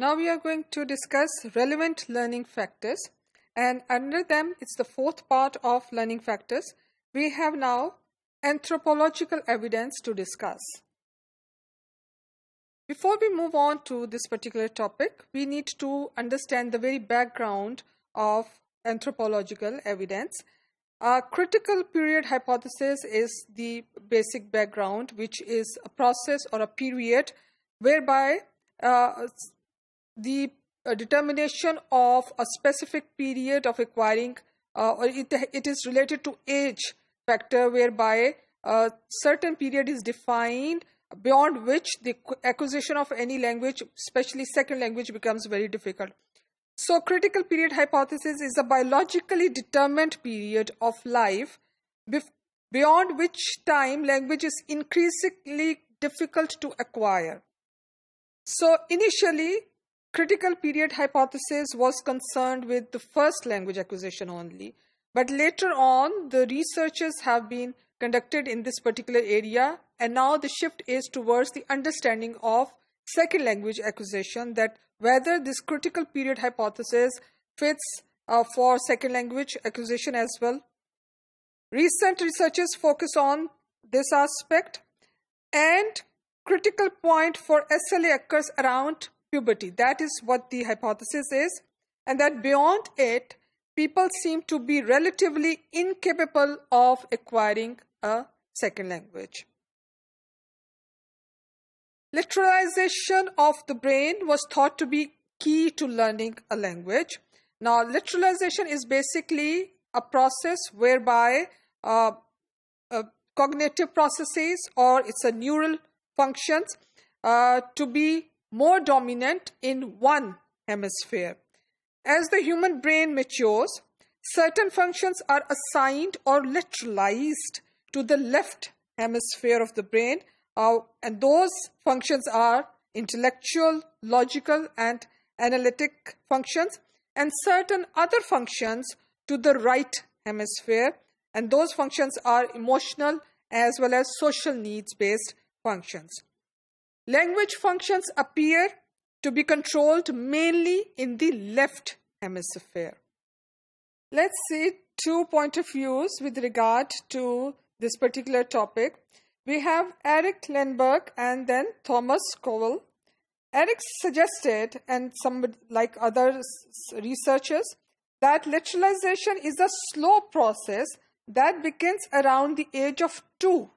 Now we are going to discuss relevant learning factors, and under them it's the fourth part of learning factors. We have now anthropological evidence to discuss. Before we move on to this particular topic, we need to understand the very background of anthropological evidence. A critical period hypothesis is the basic background, which is a process or a period whereby the determination of a specific period of acquiring, or it is related to age factor, whereby a certain period is defined beyond which the acquisition of any language, especially second language, becomes very difficult. So critical period hypothesis is a biologically determined period of life beyond which time language is increasingly difficult to acquire. So initially, critical period hypothesis was concerned with the first language acquisition only, but later on the researches have been conducted in this particular area, and now the shift is towards the understanding of second language acquisition, that whether this critical period hypothesis fits for second language acquisition as well. Recent researches focus on this aspect, and critical point for SLA occurs around puberty. That is what the hypothesis is, and that beyond it, people seem to be relatively incapable of acquiring a second language. Lateralization of the brain was thought to be key to learning a language. Now, lateralization is basically a process whereby cognitive processes, or it's a neural functions, to be more dominant in one hemisphere. As the human brain matures, certain functions are assigned or lateralized to the left hemisphere of the brain, and those functions are intellectual, logical, and analytic functions, and certain other functions to the right hemisphere, and those functions are emotional as well as social needs-based functions. Language functions appear to be controlled mainly in the left hemisphere. Let's see two point of views with regard to this particular topic. We have Eric Lindberg and then Thomas Cowell. Eric suggested, and some like other researchers, that lateralization is a slow process that begins around the age of 2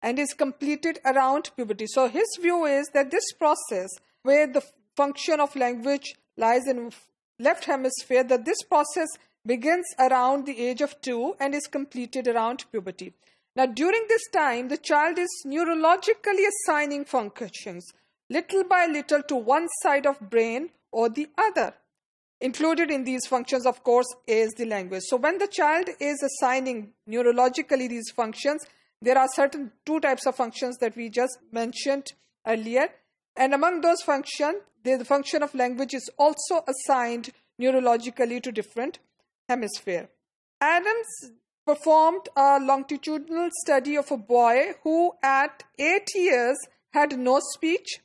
and is completed around puberty. So his view is that this process, where the function of language lies in left hemisphere, that this process begins around the age of 2 and is completed around puberty. Now, during this time, the child is neurologically assigning functions little by little to one side of brain or the other. Included in these functions, of course, is the language. So when the child is assigning neurologically these functions, there are certain two types of functions that we just mentioned earlier. And among those functions, the function of language is also assigned neurologically to different hemispheres. Adams performed a longitudinal study of a boy who at 8 years had no speech,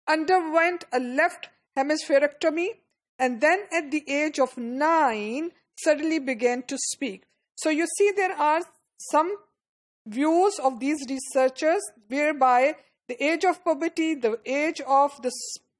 underwent a left hemispherectomy, and then at the age of 9 suddenly began to speak. So you see, there are some views of these researchers whereby the age of puberty, the age of the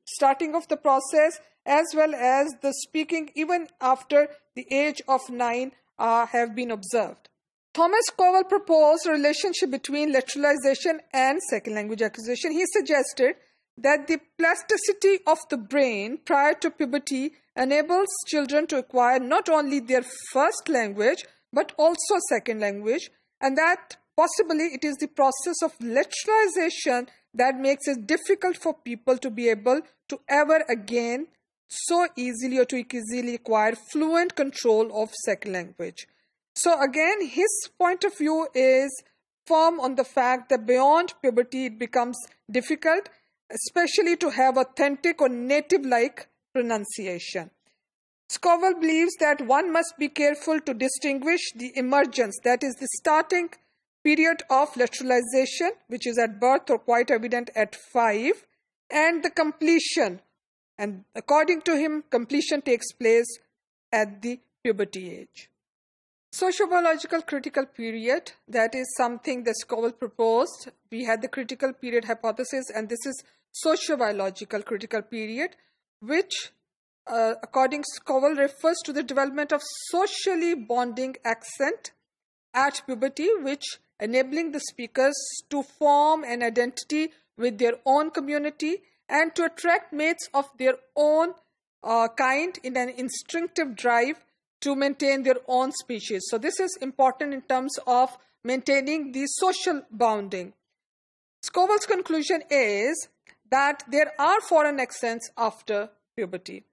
starting of the process, as well as the speaking even after the age of 9 have been observed. Thomas Cowell proposed a relationship between lateralization and second language acquisition. He suggested that the plasticity of the brain prior to puberty enables children to acquire not only their first language but also second language, and that possibly it is the process of lateralization that makes it difficult for people to be able to ever again so easily or to easily acquire fluent control of second language. So again, his point of view is firm on the fact that beyond puberty it becomes difficult, especially to have authentic or native-like pronunciation. Scoville believes that one must be careful to distinguish the emergence, that is the starting period of lateralization, which is at birth or quite evident at 5, and the completion And according to him, completion takes place at the puberty age. Sociobiological critical period, that is something that Scoville proposed. We had the critical period hypothesis, and this is sociobiological critical period, which according to Scoville refers to the development of socially bonding accent at puberty, which enabling the speakers to form an identity with their own community and to attract mates of their own kind in an instinctive drive to maintain their own species. So this is important in terms of maintaining the social bounding. Scoville's conclusion is that there are foreign accents after puberty.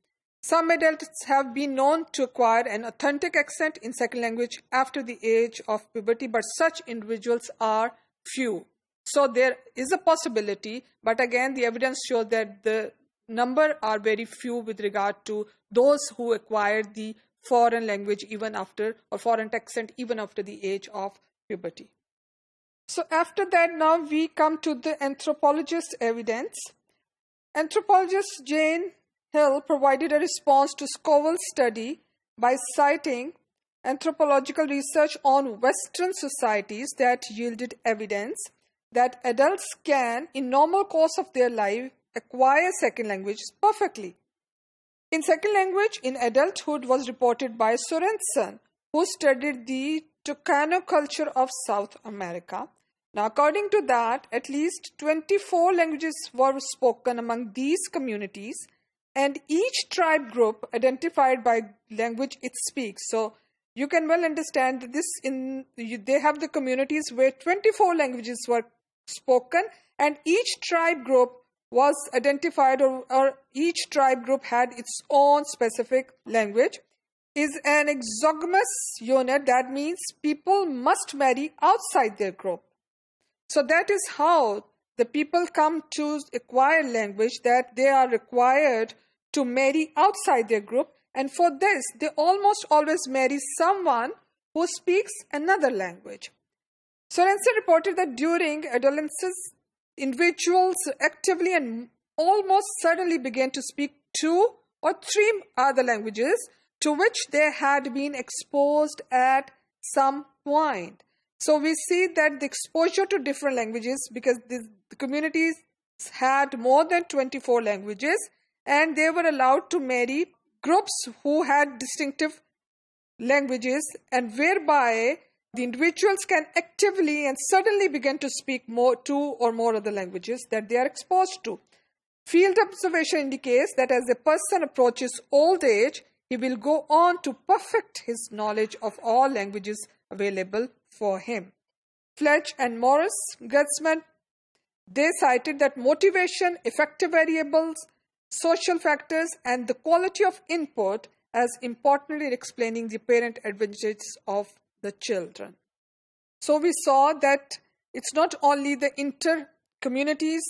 Some adults have been known to acquire an authentic accent in second language after the age of puberty, but such individuals are few. So there is a possibility, but again the evidence shows that the number are very few with regard to those who acquired the foreign language even after, or foreign accent even after the age of puberty. So after that, now we come to the anthropologist evidence. Anthropologist Jane Hill provided a response to Scoville's study by citing anthropological research on Western societies that yielded evidence that adults can, in normal course of their life, acquire second languages perfectly. In second language in adulthood was reported by Sorensen, who studied the Tucano culture of South America. Now, according to that, at least 24 languages were spoken among these communities, and each tribe group identified by language it speaks. So you can well understand that they have the communities where 24 languages were spoken, and each tribe group was identified, or each tribe group had its own specific language, is an exogamous unit. That means people must marry outside their group. So that is how the people come to acquire language, that they are required to marry outside their group, and for this they almost always marry someone who speaks another language. Sorensen reported that during adolescence, individuals actively and almost suddenly began to speak 2 or 3 other languages to which they had been exposed at some point. So we see that the exposure to different languages, because the communities had more than 24 languages, and they were allowed to marry groups who had distinctive languages, and whereby the individuals can actively and suddenly begin to speak 2 or more other languages that they are exposed to. Field observation indicates that as a person approaches old age, he will go on to perfect his knowledge of all languages available for him. Fletch and Morris Gutzman, they cited that motivation, effective variables, social factors, and the quality of input as important in explaining the apparent advantages of the children. So we saw that it's not only the inter-communities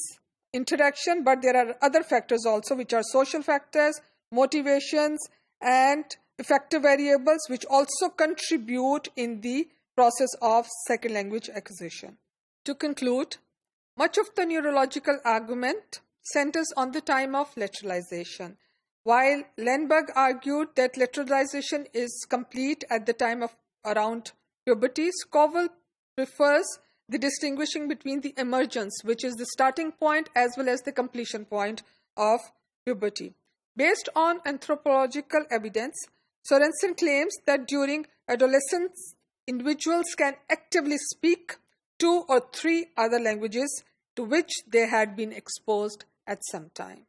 interaction, but there are other factors also, which are social factors, motivations, and effective variables, which also contribute in the process of second language acquisition. To conclude, much of the neurological argument centers on the time of lateralization. While Lenberg argued that lateralization is complete at the time of around puberty, Scoville prefers the distinguishing between the emergence, which is the starting point, as well as the completion point of puberty. Based on anthropological evidence, Sorensen claims that during adolescence, individuals can actively speak 2 or 3 other languages to which they had been exposed at some time.